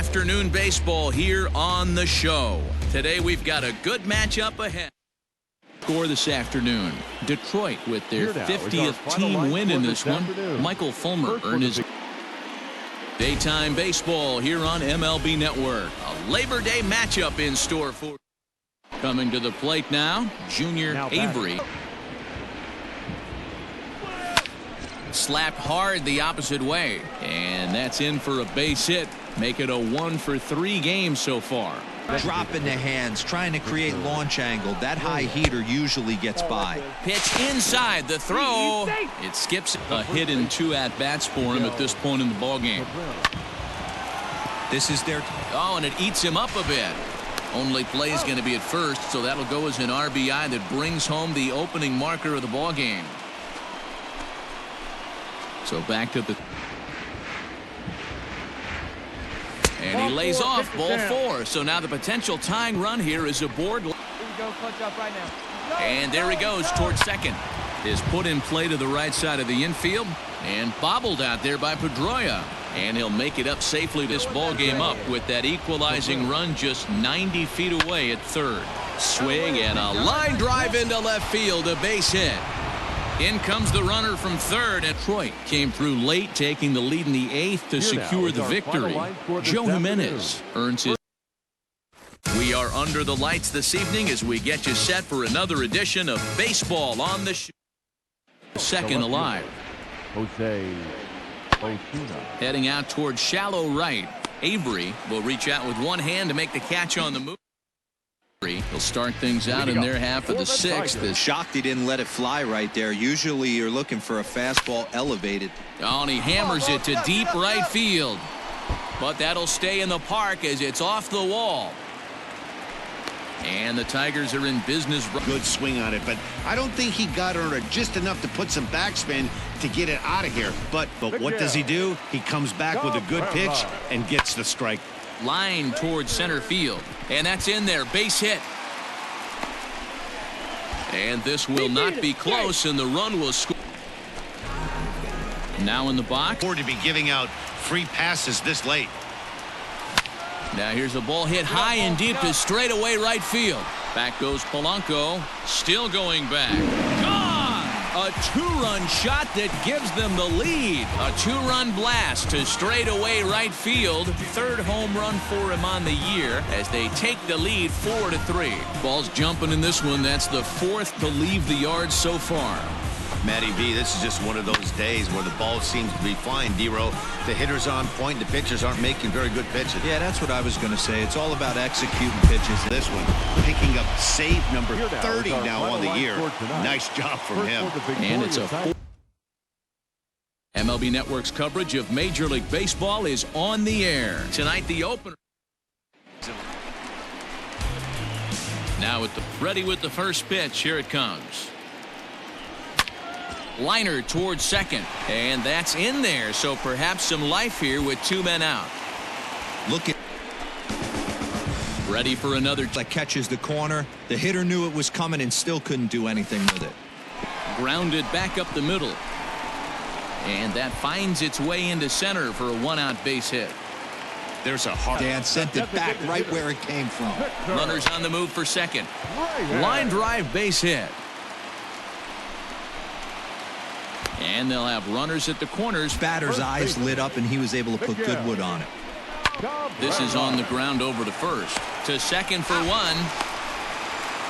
afternoon baseball here on the show. Today we've got a good matchup ahead. Score this afternoon. Detroit with their 50th team win in this one. Michael Fulmer earned his daytime baseball here on MLB Network. A Labor Day matchup in store for coming to the plate now. Junior Avery slapped hard the opposite way, and that's in for a base hit. Make it a 1-for-3 game so far. Drop in the hands, trying to create launch angle. That high heater usually gets by. Pitch inside, the throw. It skips a hit and 2 at-bats for him at this point in the ballgame. This is their... Oh, and it eats him up a bit. Only play is going to be at first, so that'll go as an RBI that brings home the opening marker of the ballgame. So back to the... And he lays off ball 4. So now the potential tying run here is aboard. And there he goes towards second. Is put in play to the right side of the infield and bobbled out there by Pedroia. And he'll make it up safely this ball game up with that equalizing run just 90 feet away at third. Swing and a line drive into left field, a base hit. In comes the runner from third, and Detroit came through late, taking the lead in the 8th to secure the victory. Joe Jimenez earns his. We are under the lights this evening as we get you set for another edition of Baseball on the Show. Second alive. Heading out towards shallow right. Avery will reach out with one hand to make the catch on the move. He'll start things out in their half of the 6th. Shocked he didn't let it fly right there. Usually you're looking for a fastball elevated. Oh, and he hammers it to deep right field. But that'll stay in the park as it's off the wall. And the Tigers are in business. Good swing on it, but I don't think he got her just enough to put some backspin to get it out of here. But what does he do? He comes back with a good pitch and gets the strike. Line towards center field, and that's in there. Base hit, and this will not be close, and the run will score. Now in the box. Or to be giving out free passes this late. Now here's a ball hit high and deep to straightaway right field. Back goes Polanco, still going back. Gone! A 2-run shot that gives them the lead. A 2-run blast to straightaway right field. 3rd home run for him on the year as they take the lead 4-3. Ball's jumping in this one. That's the 4th to leave the yard so far. Matty V, this is just one of those days where the ball seems to be flying, D-Row. The hitter's on point. The pitchers aren't making very good pitches. Yeah, that's what I was going to say. It's all about executing pitches. This one, picking up save number 30 now on the year. Nice job from him. And it's a MLB Network's coverage of Major League Baseball is on the air. Tonight, the opener. Now ready with the first pitch. Here it comes. Liner towards second, and that's in there, so perhaps some life here with 2 men out. Look at ready for another that catches the corner. The hitter knew it was coming and still couldn't do anything with it. Grounded back up the middle, and that finds its way into center for a 1-out base hit. There's a hard. Dan sent it back right where it came from. Runners on the move for second. Line drive, base hit. And they'll have runners at the corners. Batter's eyes lit up, and he was able to put Goodwood on it. This is on the ground over to first. To second for 1.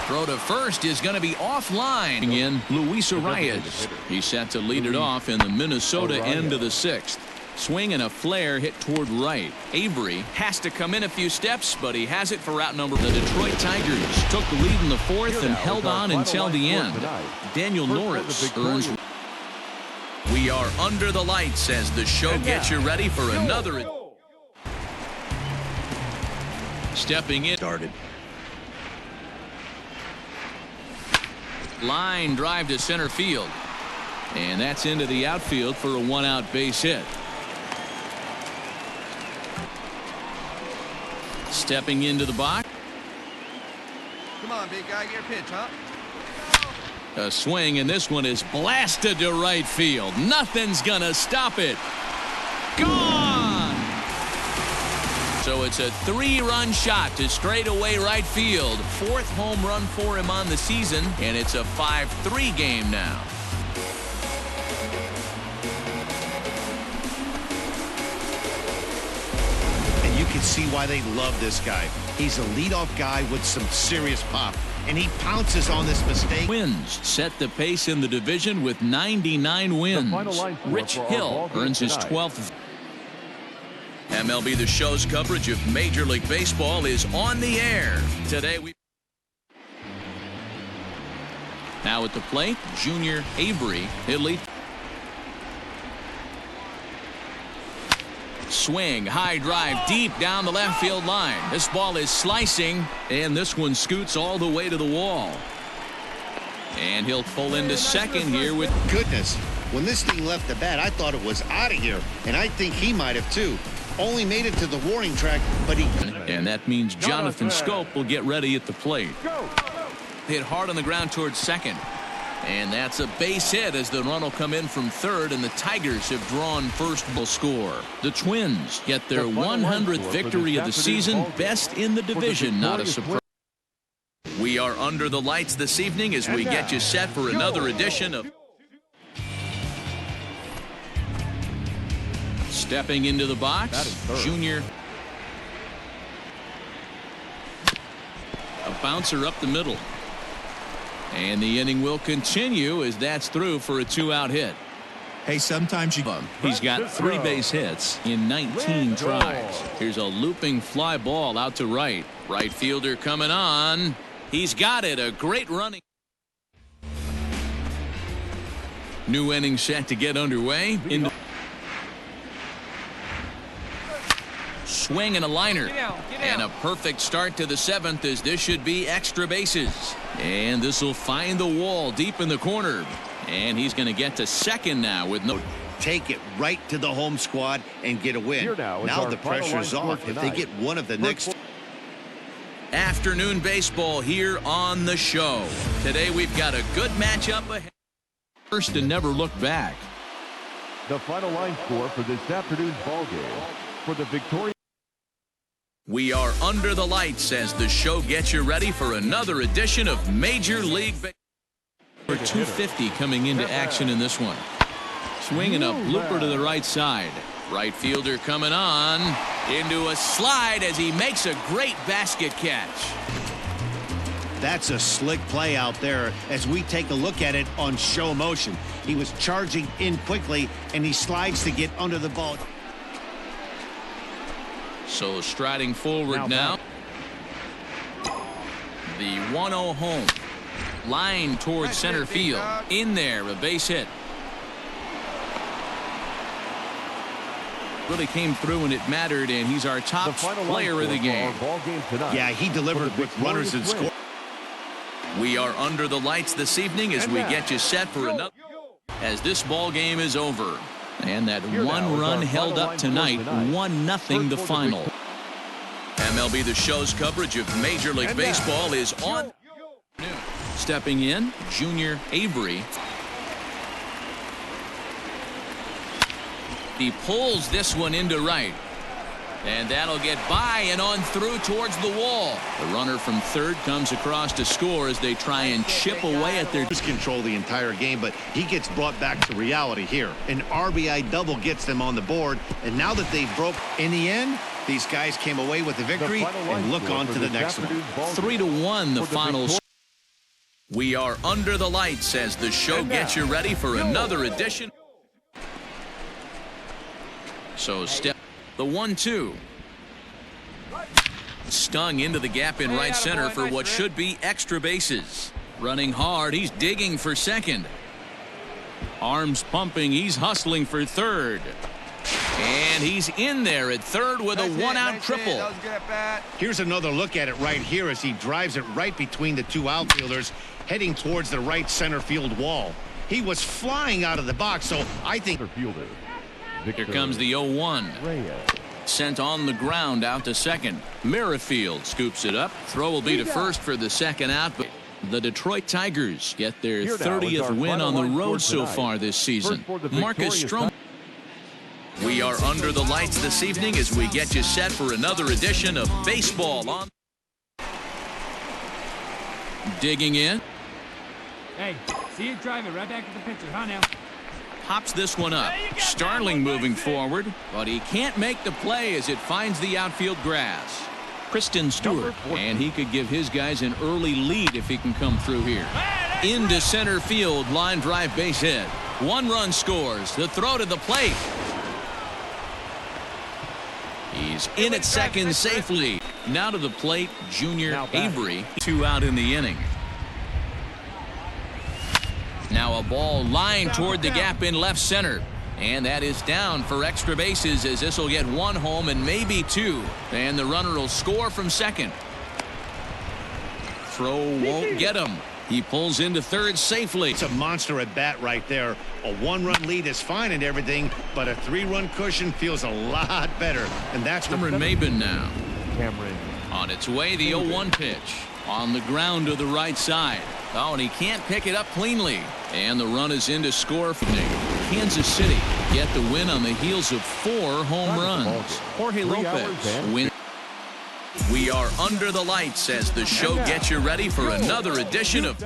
Throw to first is going to be offline. In Luis Arias. He's set to lead it off in the Minnesota end of the 6th. Swing and a flare hit toward right. Avery has to come in a few steps, but he has it for out number. The Detroit Tigers took the lead in the 4th and held on until the end. Daniel Norris earns. We are under the lights as the show gets you ready for another. Stepping in. Started. Line drive to center field. And that's into the outfield for a 1-out base hit. Stepping into the box. Come on, big guy, get a pitch, huh? A swing, and this one is blasted to right field. Nothing's gonna stop it. Gone! So it's a 3-run shot to straightaway right field. 4th home run for him on the season, and it's a 5-3 game now. And you can see why they love this guy. He's a leadoff guy with some serious pop, and he pounces on this mistake. Twins set the pace in the division with 99 wins. Rich Hill earns his 12th. MLB The Show's coverage of Major League Baseball is on the air. Today now at the plate, Junior Avery. Italy. Swing, high drive, deep down the left field line. This ball is slicing, and this one scoots all the way to the wall. And he'll pull into second here with... Goodness, when this thing left the bat, I thought it was out of here, and I think he might have too. Only made it to the warning track, but he... And that means Jonathan Scope will get ready at the plate. Hit hard on the ground towards second. And that's a base hit as the run will come in from third, and the Tigers have drawn first. Will score. The Twins get their 100th victory of the season, best in the division. Not a surprise. We are under the lights this evening as we get you set for another edition of... Stepping into the box, Junior. A bouncer up the middle. And the inning will continue as that's through for a 2-out hit. Hey, sometimes you... He's got 3 base hits in 19 tries. Here's a looping fly ball out to right. Right fielder coming on. He's got it. A great running. New inning set to get underway. Swing and a liner. And a perfect start to the 7th as this should be extra bases. And this will find the wall deep in the corner. And he's going to get to second now with no... Take it right to the home squad and get a win. Now the pressure's off if they get one of the next... Afternoon baseball here on the show. Today we've got a good matchup ahead. First and never look back. The final line score for this afternoon's ball game. For the Victoria. We are under the lights as the show gets you ready for another edition of Major League Baseball. For 250 coming into action in this one. Swinging a blooper to the right side. Right fielder coming on into a slide as he makes a great basket catch. That's a slick play out there as we take a look at it on show motion. He was charging in quickly and he slides to get under the ball. So striding forward now. The 1-0 home. Line towards center field. In there, a base hit. Really came through and it mattered, and he's our top player of the game. Yeah, he delivered with runners in score. We are under the lights this evening as we get you set for another. As this ball game is over. And that one run held up tonight, 1-0 the final. MLB The Show's coverage of Major League Baseball is on. Stepping in, Junior Avery. He pulls this one into right. And that'll get by and on through towards the wall. The runner from third comes across to score as they try and chip away at their... Control the entire game, but he gets brought back to reality here. An RBI double gets them on the board, and now that they've broke in the end, these guys came away with the victory and look on to the next one. 3-1 the final. We are under the lights as the show gets you ready for another edition. So step the 1-2. Stung into the gap in right center for what should be extra bases. Running hard, he's digging for second. Arms pumping, he's hustling for third. And he's in there at third with a one-out triple. Here's another look at it right here as he drives it right between the two outfielders, heading towards the right center field wall. He was flying out of the box, so I think... Here comes the 0-1. Sent on the ground out to second. Merrifield scoops it up. Throw will be to first for the second out. But the Detroit Tigers get their 30th win on the road so far this season. Marcus Stroman. We are under the lights this evening as we get you set for another edition of Baseball on. Digging in. Hey, see you drive it right back to the pitcher, huh now? Pops this one up. Starling moving forward, but he can't make the play as it finds the outfield grass. Kristen Stewart, and he could give his guys an early lead if he can come through here. Into center field, line drive base hit. 1 run scores. The throw to the plate. He's in at second safely. Now to the plate, Junior Avery. 2 out in the inning. Now a ball lined toward the gap in left center. And that is down for extra bases as this will get 1 home and maybe 2. And the runner will score from second. Throw won't get him. He pulls into third safely. It's a monster at bat right there. A 1-run lead is fine and everything, but a 3-run cushion feels a lot better. And that's Cameron Maben now. Cameron. On its way, the 0-1 pitch. On the ground to the right side. Oh, and he can't pick it up cleanly. And the run is in to score for Kansas City. Get the win on the heels of 4 home runs. Jorge Lopez win. We are under the lights as the show gets you ready for another edition of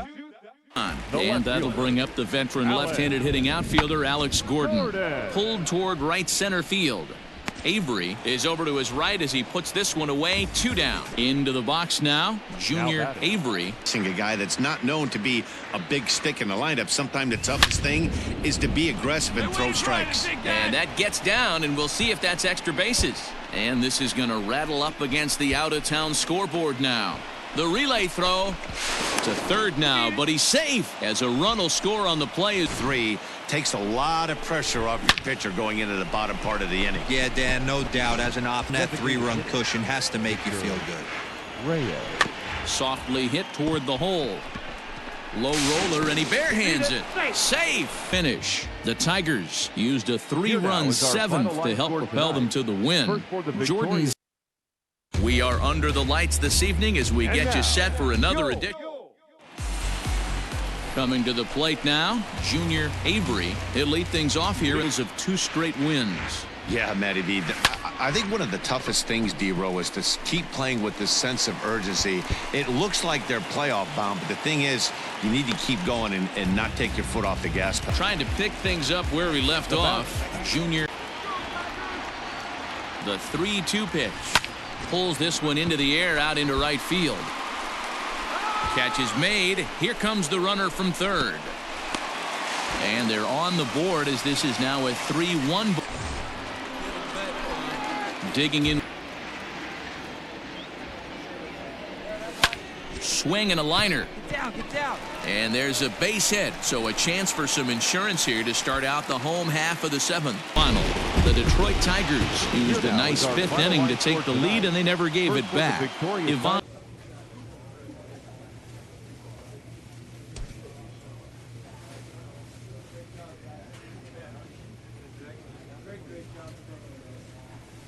and that'll bring up the veteran left-handed hitting outfielder Alex Gordon. Pulled toward right center field. Avery is over to his right as he puts this one away. 2 down. Into the box now, Junior Avery. A guy that's not known to be a big stick in the lineup. Sometimes the toughest thing is to be aggressive and throw strikes. And that gets down, and we'll see if that's extra bases. And this is going to rattle up against the out-of-town scoreboard now. The relay throw to third now, but he's safe as a run will score on the play. 3 takes a lot of pressure off your pitcher going into the bottom part of the inning. Yeah, Dan, no doubt. As an op, that 3-run cushion has to make you feel good. Reyes. Softly hit toward the hole. Low roller, and he barehands it. Safe finish. The Tigers used a 3-run 7th to help propel them to the win. Jordan. We are under the lights this evening as we get you set for another edition. Coming to the plate now, Junior Avery. He'll lead things off here as of 2 straight wins. Yeah, Matty B. I think one of the toughest things, D-Row, is to keep playing with this sense of urgency. It looks like they're playoff bound, but the thing is, you need to keep going and not take your foot off the gas pedal. Trying to pick things up where we left off. Junior. The 3-2 pitch. Pulls this one into the air out into right field. Catch is made. Here comes the runner from third. And they're on the board as this is now a 3-1. Digging in. Swing and a liner. Get down. And there's a base hit, so a chance for some insurance here to start out the home half of the 7th. Final. The Detroit Tigers used a nice 5th inning to take the lead, and they never gave it back. Yvonne